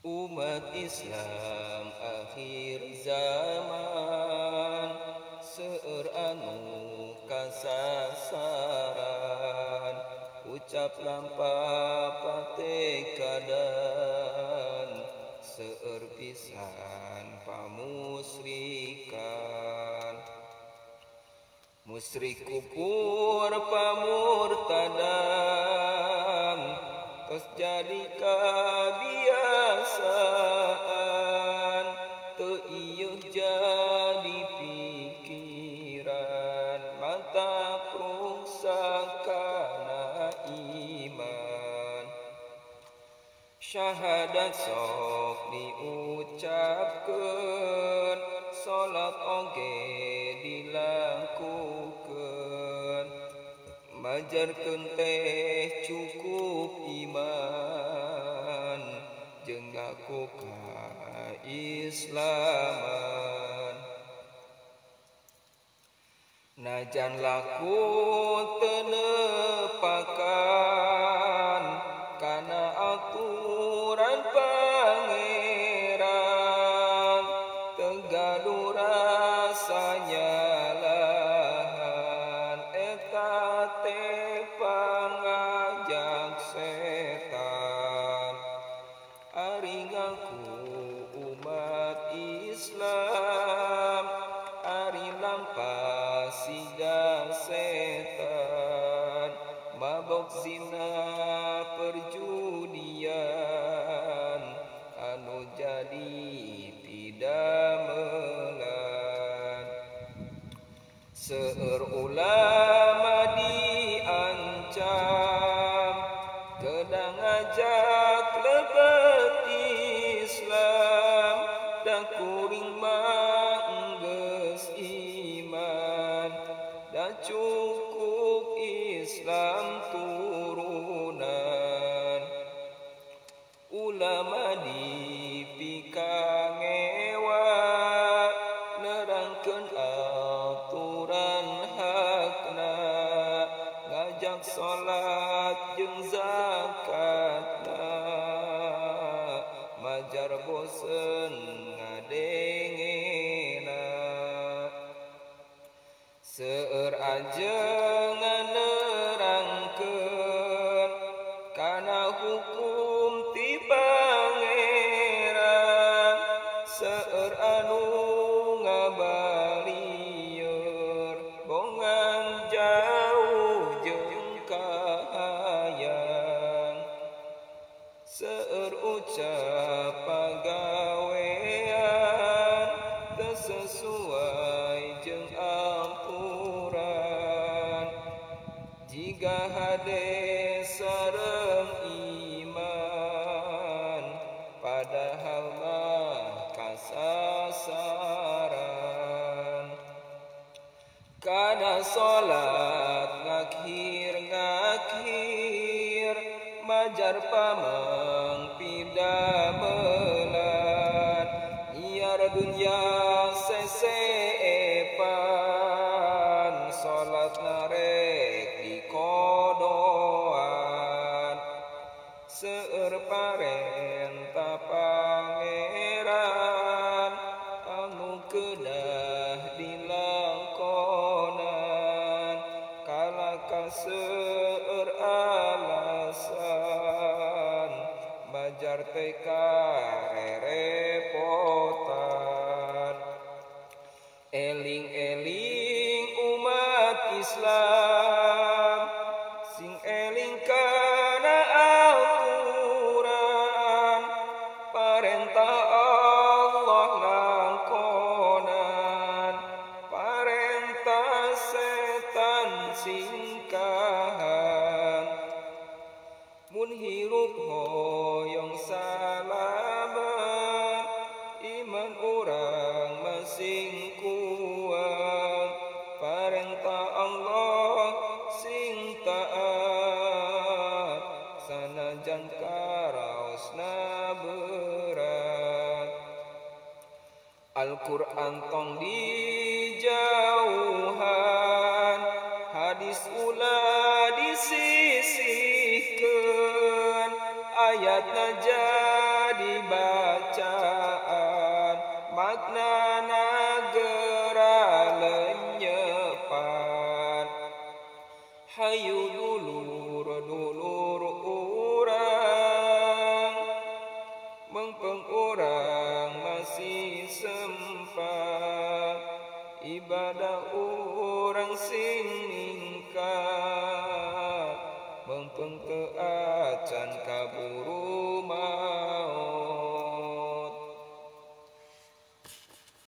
Umat Islam akhir zaman seueur anu kasasaran ucap lampah patekadan seueur pisan pamusyrikan musyrik kufur pamurtadan tos jadi kebiasaan teu ieu jadi pikiran mata rusak kana iman syahadat sok diucapkeun salat oge dilakukeun majarkeun teh cukup iman jeung ngaku kaislaman najan laku teu nepakan kana aturan pangeran teu gaduh rasanya lahan eta teh pangajak setan ari ngaku umat Islam ari lampah siga setan mabok zina perjudian anu jadi pidamelan seueur ulama diancam kedah ngajak lebet Islam da kuring mah geus iman da cukup Islam turunan ulama dipikangewa nerangkeun aturan hakna ngajak salat jeung zakatna majar bosen ngadengena seueur ajengan nerangkeun kana hukum ti pangeran seueur anu ngabalieur bongan jauh jeung kahayang seueur ucap pagawean teu sesuai jeung aturan jiga hade sareng iman padahal mah kasasaran kana salat ngakhir majar pameng pidamelan iar dunya sesepan salat narek dikodoan seueur parentah pangeran anu kedah dilakonan kalaka seueur alasan majar teh karerepotan eling-eling umat Islam sing eling kana aturan parentah Allah langkonan parentah setan singkahan mun hirup hoyong salaman iman urang masing kuat parentah Allah sing taat sanajan karaosna berat Al-Quran tong dijauhan hadis ulah disisihkeun ayatna jadi hayu dulur urang mengpeng urang masih sempat ibadah urang sing ningkat mengpeng teu acan kabur